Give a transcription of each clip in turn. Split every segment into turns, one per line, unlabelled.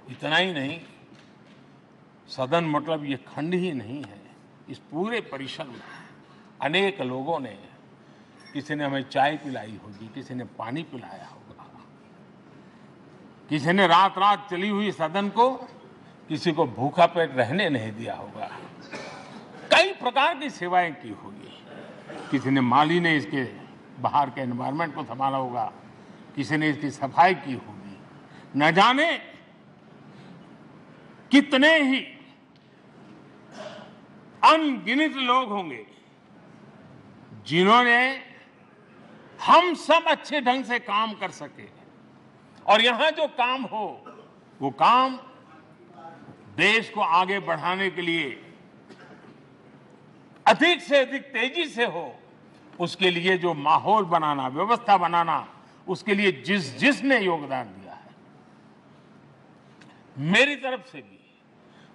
इतना ही नहीं, सदन मतलब ये खंड ही नहीं है, इस पूरे परिसर में अनेक लोगों ने, किसी ने हमें चाय पिलाई होगी, किसी ने पानी पिलाया होगा, किसी ने रात रात चली हुई सदन को किसी को भूखा पेट रहने नहीं दिया होगा, कई प्रकार की सेवाएं की होगी। किसी ने माली ने इसके बाहर के एनवायरनमेंट को संभाला होगा, किसी ने इसकी सफाई की होगी। न जाने कितने ही अनगिनत लोग होंगे जिन्होंने हम सब अच्छे ढंग से काम कर सके, और यहां जो काम हो वो काम देश को आगे बढ़ाने के लिए अधिक से अधिक तेजी से हो, उसके लिए जो माहौल बनाना, व्यवस्था बनाना, उसके लिए जिसने योगदान दिया है, मेरी तरफ से भी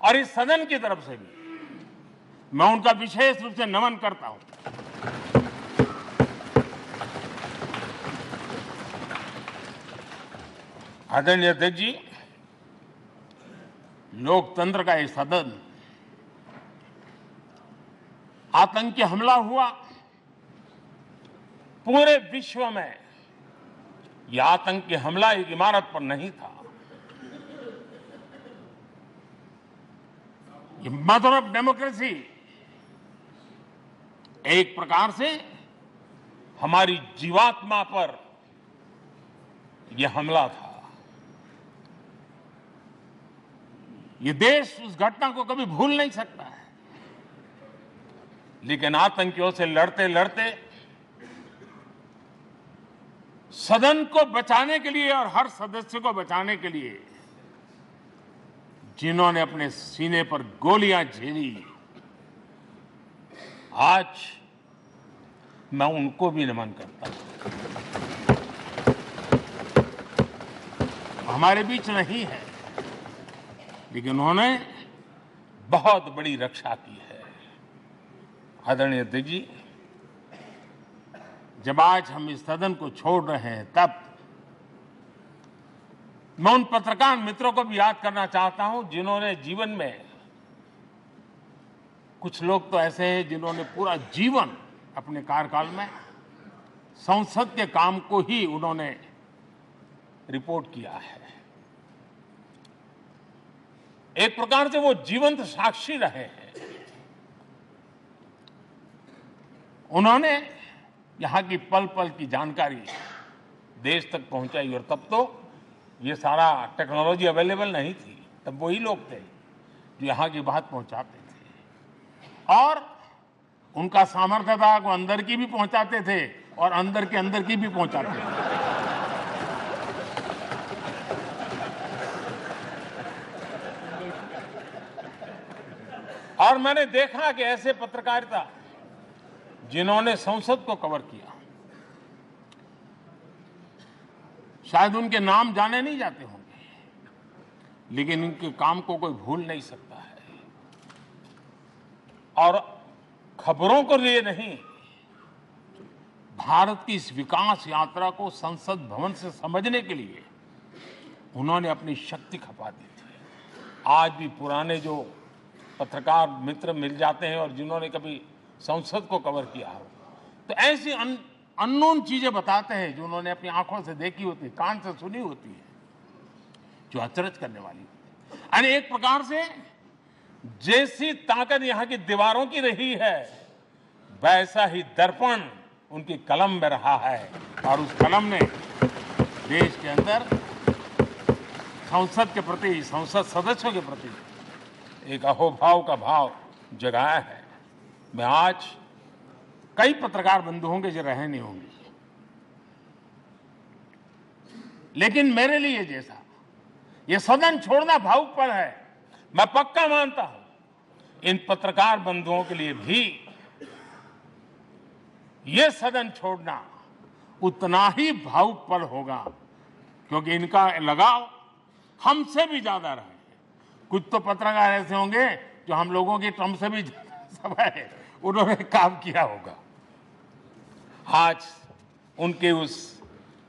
और इस सदन की तरफ से भी मैं उनका विशेष रूप से नमन करता हूं। आदरणीय अध्यक्ष जी, लोकतंत्र का ये सदन, आतंकी हमला हुआ, पूरे विश्व में यह आतंकी हमला एक इमारत पर नहीं था, ये मदर ऑफ डेमोक्रेसी एक प्रकार से हमारी जीवात्मा पर यह हमला था। ये देश उस घटना को कभी भूल नहीं सकता है, लेकिन आतंकियों से लड़ते लड़ते सदन को बचाने के लिए और हर सदस्य को बचाने के लिए जिन्होंने अपने सीने पर गोलियां झेली, आज मैं उनको भी नमन करता हूं। हमारे बीच नहीं है, लेकिन उन्होंने बहुत बड़ी रक्षा की है। आदरणीय अध्यक्ष जी, जब आज हम इस सदन को छोड़ रहे हैं, तब मैं उन पत्रकार मित्रों को भी याद करना चाहता हूं जिन्होंने जीवन में, कुछ लोग तो ऐसे हैं जिन्होंने पूरा जीवन अपने कार्यकाल में संसद के काम को ही उन्होंने रिपोर्ट किया है। एक प्रकार से वो जीवंत साक्षी रहे हैं। उन्होंने यहां की पल पल की जानकारी देश तक पहुंचाई, और तब तो ये सारा टेक्नोलॉजी अवेलेबल नहीं थी, तब वही लोग थे जो यहां की बात पहुंचाते थे, और उनका सामर्थ्य था वो अंदर की भी पहुंचाते थे और अंदर के अंदर की भी पहुंचाते थे। और मैंने देखा कि ऐसे पत्रकारिता जिन्होंने संसद को कवर किया, शायद उनके नाम जाने नहीं जाते होंगे, लेकिन इनके काम को कोई भूल नहीं सकता है। और खबरों को लिए नहीं, भारत की इस विकास यात्रा को संसद भवन से समझने के लिए उन्होंने अपनी शक्ति खपा दी थी। आज भी पुराने जो पत्रकार मित्र मिल जाते हैं और जिन्होंने कभी संसद को कवर किया हो, तो ऐसी अननोन चीजें बताते हैं जो उन्होंने अपनी आंखों से देखी होती है, कान से सुनी होती है, जो अचरज करने वाली होती है। यानी एक प्रकार से जैसी ताकत यहां की दीवारों की रही है, वैसा ही दर्पण उनकी कलम में रहा है, और उस कलम ने देश के अंदर संसद के प्रति, संसद सदस्यों के प्रति एक अहोभाव का भाव जगाया है। मैं आज, कई पत्रकार बंधु होंगे जो रहे नहीं होंगे, लेकिन मेरे लिए जैसा ये सदन छोड़ना भावुक पल है, मैं पक्का मानता हूं इन पत्रकार बंधुओं के लिए भी ये सदन छोड़ना उतना ही भावुक पल होगा, क्योंकि इनका लगाव हमसे भी ज्यादा रहे। कुछ तो पत्रकार ऐसे होंगे जो हम लोगों की टर्म से भी ज्यादा है, उन्होंने काम किया होगा। आज उनके उस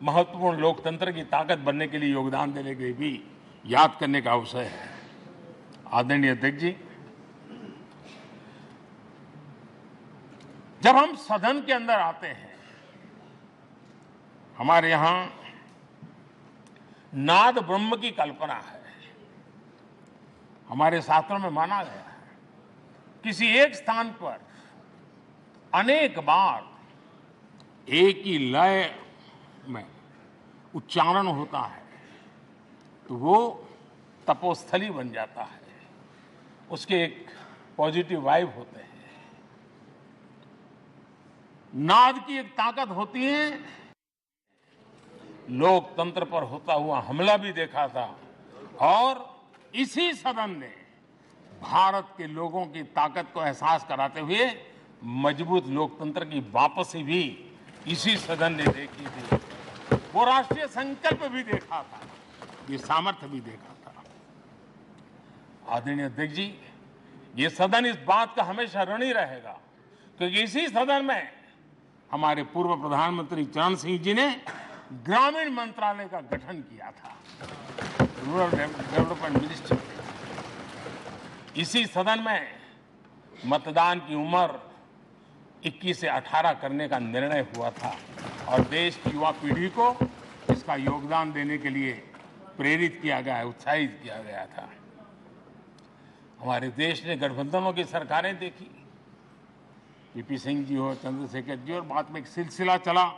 महत्वपूर्ण लोकतंत्र की ताकत बनने के लिए, योगदान देने के लिए भी याद करने का अवसर है। आदरणीय अध्यक्ष जी, जब हम सदन के अंदर आते हैं, हमारे यहां नाद ब्रह्म की कल्पना है। हमारे शास्त्रों में माना गया है किसी एक स्थान पर अनेक बार एक ही लय में उच्चारण होता है तो वो तपोस्थली बन जाता है, उसके एक पॉजिटिव वाइब होते हैं। नाद की एक ताकत होती है। लोकतंत्र पर होता हुआ हमला भी देखा था और इसी सदन ने भारत के लोगों की ताकत को एहसास कराते हुए मजबूत लोकतंत्र की वापसी भी इसी सदन ने देखी थी। वो राष्ट्रीय संकल्प भी देखा था, ये सामर्थ्य भी देखा था। आदरणीय अध्यक्ष जी, ये सदन इस बात का हमेशा ऋणी रहेगा क्योंकि इसी सदन में हमारे पूर्व प्रधानमंत्री चरण सिंह जी ने ग्रामीण मंत्रालय का गठन किया था, रूरल डेवलपमेंट मिनिस्ट्री। इसी सदन में मतदान की उम्र 21 से 18 करने का निर्णय हुआ था और देश की युवा पीढ़ी को इसका योगदान देने के लिए प्रेरित किया गया, उत्साहित किया गया था। हमारे देश ने गठबंधनों की सरकारें देखी, वीपी सिंह जी हो, चंद्रशेखर जी, और बाद में एक सिलसिला चला।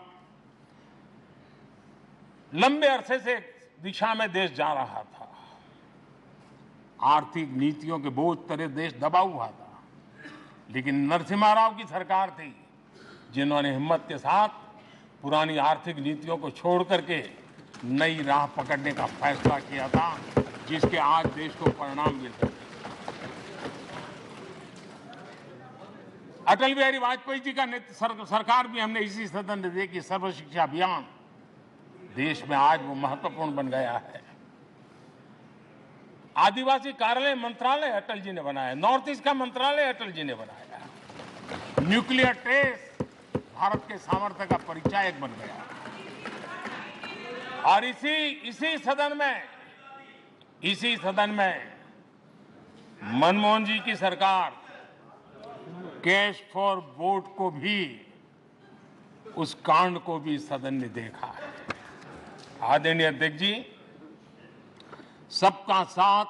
लंबे अरसे से दिशा में देश जा रहा था, आर्थिक नीतियों के बोझ तले देश दबा हुआ था, लेकिन नरसिम्हा राव की सरकार थी जिन्होंने हिम्मत के साथ पुरानी आर्थिक नीतियों को छोड़ करके नई राह पकड़ने का फैसला किया था, जिसके आज देश को परिणाम मिल रहे हैं। अटल बिहारी वाजपेयी जी का सरकार भी हमने इसी सदन ने देखी। सर्व शिक्षा अभियान देश में आज वो महत्वपूर्ण बन गया है। आदिवासी कार्यालय मंत्रालय अटल जी ने बनाया, नॉर्थ ईस्ट का मंत्रालय अटल जी ने बनाया। न्यूक्लियर टेस्ट भारत के सामर्थ्य का परिचायक बन गया। और इसी सदन में मनमोहन जी की सरकार कैश फॉर वोट को भी, उस कांड को भी सदन ने देखा है। आदरणीय अध्यक्ष जी, सबका साथ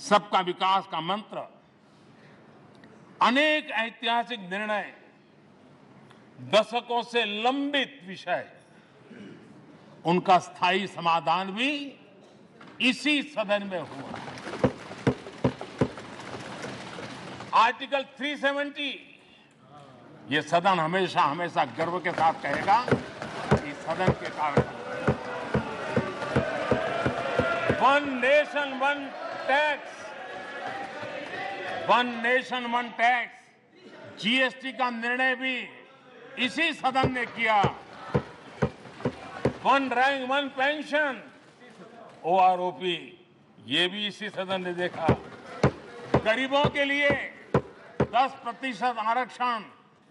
सबका विकास का मंत्र, अनेक ऐतिहासिक निर्णय, दशकों से लंबित विषय, उनका स्थायी समाधान भी इसी सदन में हुआ। आर्टिकल 370, ये सदन हमेशा हमेशा गर्व के साथ कहेगा कि सदन के कारण one nation one tax, one nation one tax, GST का निर्णय भी इसी सदन ने किया। One rank one pension, OROP, ये भी इसी सदन ने देखा। गरीबों के लिए 10% आरक्षण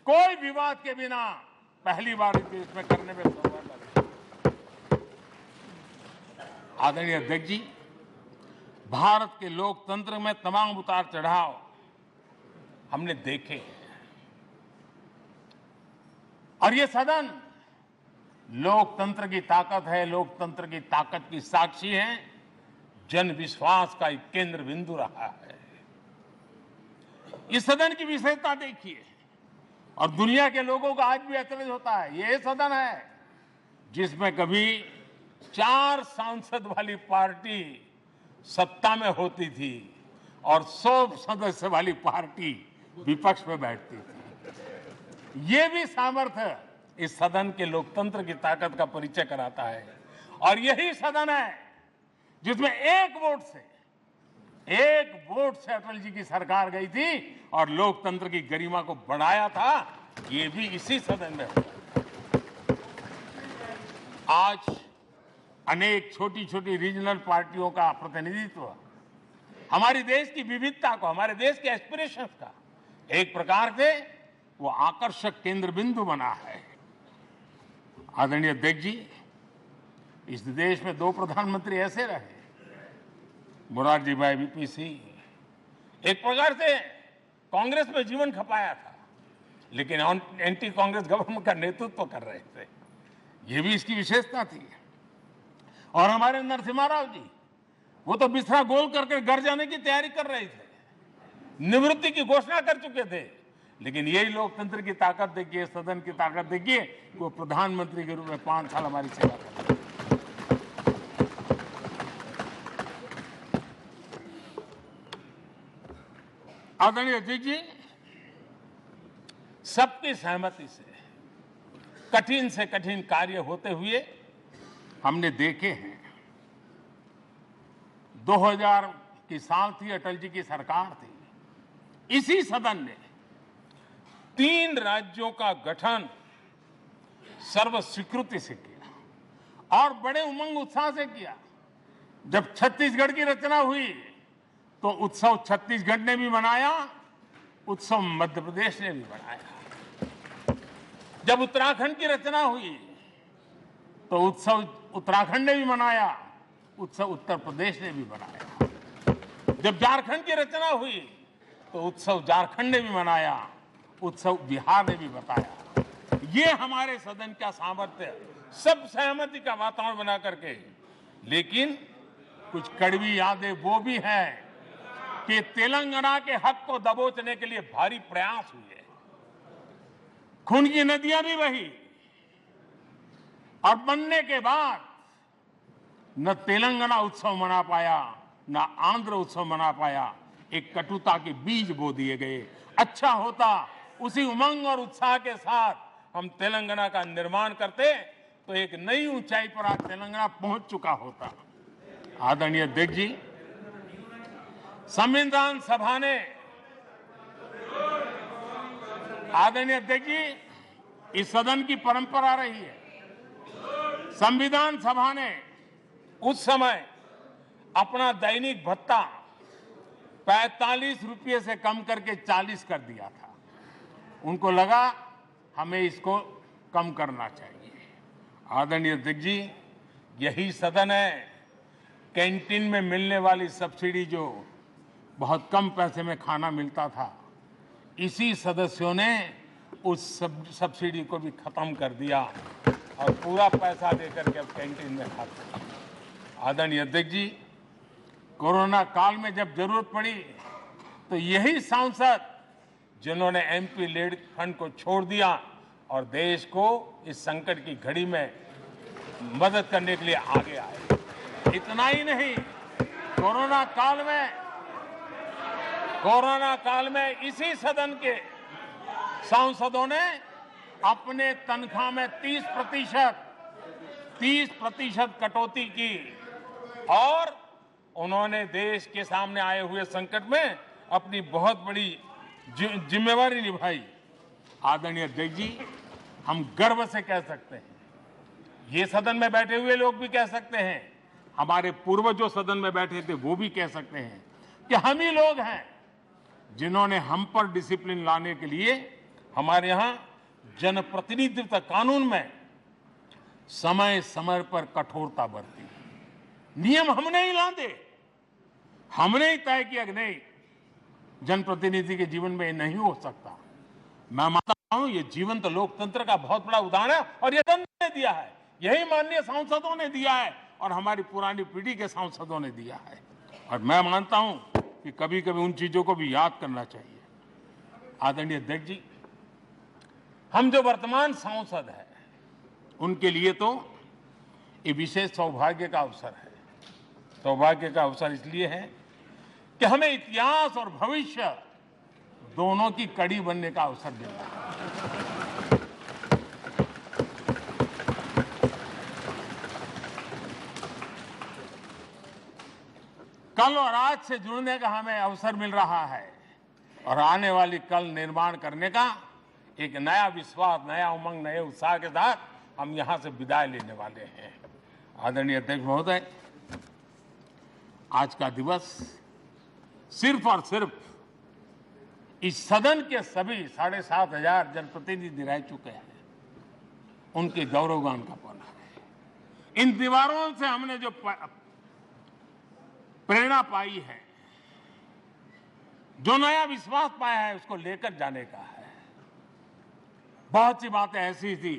कोई विवाद के बिना पहली बार इस देश में करने में सफल लगे। आदरणीय अध्यक्ष जी, भारत के लोकतंत्र में तमाम उतार चढ़ाव हमने देखे और ये सदन लोकतंत्र की ताकत है, लोकतंत्र की ताकत की साक्षी है, जन विश्वास का एक केंद्र बिंदु रहा है। इस सदन की विशेषता देखिए और दुनिया के लोगों को आज भी ऐतराज होता है। यह सदन है जिसमें कभी 4 सांसद वाली पार्टी सत्ता में होती थी और 100 सदस्य वाली पार्टी विपक्ष में बैठती थी। ये भी सामर्थ्य इस सदन के लोकतंत्र की ताकत का परिचय कराता है। और यही सदन है जिसमें एक वोट से अटल जी की सरकार गई थी और लोकतंत्र की गरिमा को बढ़ाया था। ये भी इसी सदन में हुआ। आज अनेक छोटी छोटी रीजनल पार्टियों का प्रतिनिधित्व हमारे देश की विविधता को, हमारे देश के एस्पिरेशंस का एक प्रकार से वो आकर्षक केंद्र बिंदु बना है। आदरणीय अध्यक्ष जी, इस देश में 2 प्रधानमंत्री ऐसे रहे मोरारजी भाई वीपीसी एक प्रकार से कांग्रेस में जीवन खपाया था, लेकिन एंटी कांग्रेस गवर्नमेंट का नेतृत्व कर रहे थे। ये भी इसकी विशेषता थी। और हमारे नरसिम्हा राव जी, वो तो बिस्तरा गोल करके घर जाने की तैयारी कर रहे थे, निवृत्ति की घोषणा कर चुके थे। लेकिन यही लोकतंत्र की ताकत देखिए, सदन की ताकत देखिए, वो प्रधानमंत्री के रूप में 5 साल हमारी सेवा कर रहे। आदरणीय अध्यक्ष जी, सबकी सहमति से कठिन कार्य होते हुए हमने देखे हैं। 2000 की साल थी, अटल जी की सरकार थी। इसी सदन ने 3 राज्यों का गठन सर्वस्वीकृति से किया और बड़े उमंग उत्साह से किया। जब छत्तीसगढ़ की रचना हुई तो उत्सव छत्तीसगढ़ ने भी मनाया, उत्सव मध्य प्रदेश ने भी मनाया। जब उत्तराखंड की रचना हुई तो उत्सव उत्तराखंड ने भी मनाया, उत्सव उत्तर प्रदेश ने भी मनाया। जब झारखंड की रचना हुई तो उत्सव झारखंड ने भी मनाया, उत्सव बिहार ने भी बताया। ये हमारे सदन का सामर्थ्य, सब सहमति का वातावरण बना करके। लेकिन कुछ कड़वी यादें वो भी हैं कि तेलंगाना के हक को दबोचने के लिए भारी प्रयास हुए, खून की नदियां भी बही और बनने के बाद न तेलंगाना उत्सव मना पाया, न आंध्र उत्सव मना पाया। एक कटुता के बीज बो दिए गए। अच्छा होता उसी उमंग और उत्साह के साथ हम तेलंगाना का निर्माण करते तो एक नई ऊंचाई पर आज तेलंगाना पहुंच चुका होता। आदरणीय अध्यक्ष जी, संविधान सभा ने, आदरणीय अध्यक्ष जी, इस सदन की परंपरा रही है। संविधान सभा ने उस समय अपना दैनिक भत्ता 45 रुपये से कम करके 40 कर दिया था। उनको लगा हमें इसको कम करना चाहिए। आदरणीय अध्यक्ष जी, यही सदन है कैंटीन में मिलने वाली सब्सिडी, जो बहुत कम पैसे में खाना मिलता था, इसी सदस्यों ने उस सब्सिडी को भी खत्म कर दिया और पूरा पैसा देकर के अब कैंटीन में खाते हैं। आदरणीय अध्यक्ष जी, कोरोना काल में जब जरूरत पड़ी तो यही सांसद जिन्होंने एमपी लेड फंड को छोड़ दिया और देश को इस संकट की घड़ी में मदद करने के लिए आगे आए। इतना ही नहीं, कोरोना काल में इसी सदन के सांसदों ने अपने तनख्वाह में 30% कटौती की और उन्होंने देश के सामने आए हुए संकट में अपनी बहुत बड़ी जिम्मेवारी निभाई। आदरणीय अध्यक्ष जी, हम गर्व से कह सकते हैं, ये सदन में बैठे हुए लोग भी कह सकते हैं, हमारे पूर्वज जो सदन में बैठे थे वो भी कह सकते हैं कि हम ही लोग हैं जिन्होंने हम पर डिसिप्लिन लाने के लिए हमारे यहां जनप्रतिनिधित्व कानून में समय समय पर कठोरता बरती। नियम हमने ही लादे, हमने ही तय किया कि नहीं, जनप्रतिनिधि के जीवन में ये नहीं हो सकता। मैं मानता हूं ये जीवंत लोकतंत्र का बहुत बड़ा उदाहरण है और ये सदन ने दिया है, यही माननीय सांसदों ने दिया है और हमारी पुरानी पीढ़ी के सांसदों ने दिया है। और मैं मानता हूं कि कभी कभी उन चीजों को भी याद करना चाहिए। आदरणीय अध्यक्ष जी, हम जो वर्तमान सांसद हैं उनके लिए तो ये विशेष सौभाग्य का अवसर है। सौभाग्य का अवसर इसलिए है कि हमें इतिहास और भविष्य दोनों की कड़ी बनने का अवसर मिल रहा है। कल और आज से जुड़ने का हमें अवसर मिल रहा है और आने वाली कल निर्माण करने का एक नया विश्वास, नया उमंग, नए उत्साह के साथ हम यहां से विदाई लेने वाले हैं। आदरणीय अध्यक्ष महोदय, आज का दिवस सिर्फ और सिर्फ इस सदन के सभी 7,500 जनप्रतिनिधि रह चुके हैं उनके गौरवगान का पल है। इन दीवारों से हमने जो प्रेरणा पाई है, जो नया विश्वास पाया है, उसको लेकर जाने का है। बहुत सी बातें ऐसी थी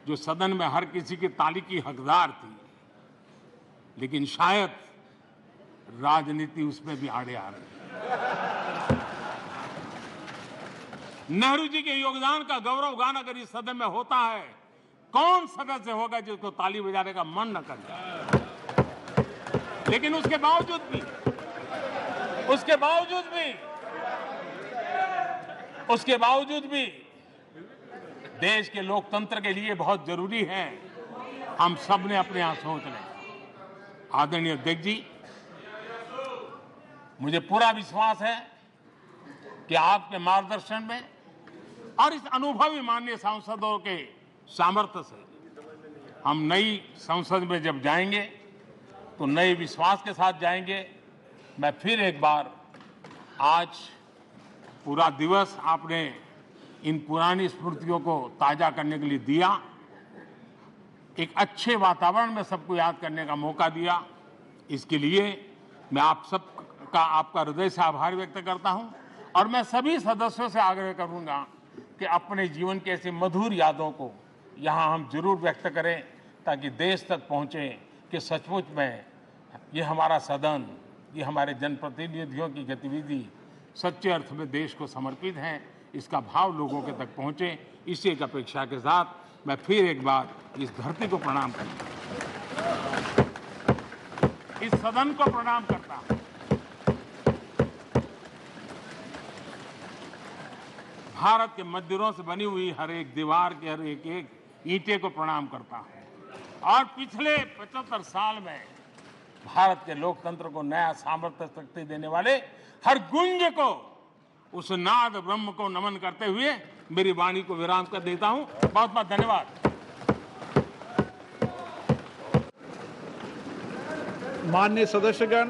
जो सदन में हर किसी की ताली की हकदार थी, लेकिन शायद राजनीति उसमें भी आड़े आ रही है। नेहरू जी के योगदान का गौरव गान अगर इस सदन में होता है, कौन सदस्य होगा जिसको ताली बजाने का मन न कर जाए। लेकिन उसके बावजूद भी देश के लोकतंत्र के लिए बहुत जरूरी है हम सब ने अपने यहां सोच लें। आदरणीय अध्यक्ष जी, मुझे पूरा विश्वास है कि आपके मार्गदर्शन में और इस अनुभवी माननीय सांसदों के सामर्थ्य से हम नई संसद में जब जाएंगे तो नए विश्वास के साथ जाएंगे। मैं फिर एक बार, आज पूरा दिवस आपने इन पुरानी स्मृतियों को ताजा करने के लिए दिया, एक अच्छे वातावरण में सबको याद करने का मौका दिया। इसके लिए मैं आप सबका, आपका हृदय से आभार व्यक्त करता हूं और मैं सभी सदस्यों से आग्रह करूंगा कि अपने जीवन की ऐसी मधुर यादों को यहां हम जरूर व्यक्त करें, ताकि देश तक पहुंचे कि सचमुच में ये हमारा सदन, ये हमारे जनप्रतिनिधियों की गतिविधि सच्चे अर्थ में देश को समर्पित है, इसका भाव लोगों के तक पहुंचे। इसी एक अपेक्षा के साथ मैं फिर एक बार इस धरती को प्रणाम करता हूं, इस सदन को प्रणाम करता हूं, भारत के मंदिरों से बनी हुई हर एक दीवार के हर एक ईंटे को प्रणाम करता हूं और पिछले 75 साल में भारत के लोकतंत्र को नया सामर्थ्य शक्ति देने वाले हर गुंज को, उस नाद ब्रह्म को नमन करते हुए मेरी वाणी को विराम कर देता हूं। बहुत बहुत धन्यवाद।
मान्य सदस्यगण,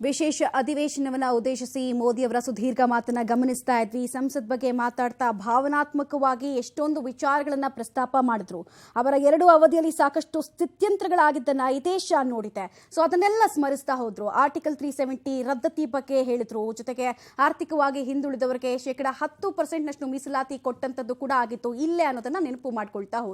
ವಿಶೇಷ ಅಧಿವೇಶನವನ್ನು ಉದ್ದೇಶಿಸಿ ಮೋದಿಯವರ ಸುದೀರ್ಘ ಮಾತನ್ನ ಗಮನಿಸ್ತಾ ಇದ್ವಿ. ಸಂಸತ್ ಬಗ್ಗೆ ಮಾತಾಡ್ತಾ ಭಾವನಾತ್ಮಕವಾಗಿ ಎಷ್ಟೊಂದು ವಿಚಾರಗಳನ್ನ ಪ್ರಸ್ತಾಪ ಮಾಡಿದ್ರು. ಅವರ 2 ಅವಧಿಯಲ್ಲಿ ಸಾಕಷ್ಟು ಸ್ಥಿತ್ಯಂತರಗಳಾಗಿದ್ದನ್ನ ಈ ದೇಶ ನೋಡಿದೆ. ಸೊ ಅದನ್ನೆಲ್ಲ ಸ್ಮರಿಸ್ತಾ ಹೋದ್ರು. ಆರ್ಟಿಕಲ್ 370 ರದ್ದತಿ ಬಗ್ಗೆ ಹೇಳಿದ್ರು. ಜೊತೆಗೆ ಆರ್ಥಿಕವಾಗಿ ಹಿಂದುಳಿದವರಿಗೆ 10% ನಷ್ಟು ಮೀಸಲಾತಿ ಕೊಟ್ಟಂತದ್ದು ಕೂಡ ಆಗಿತ್ತು ಇಲ್ಲೇ ಅನ್ನೋದನ್ನ ನೆನಪು ಮಾಡ್ಕೊಳ್ತಾ ಹೋದ್ರು.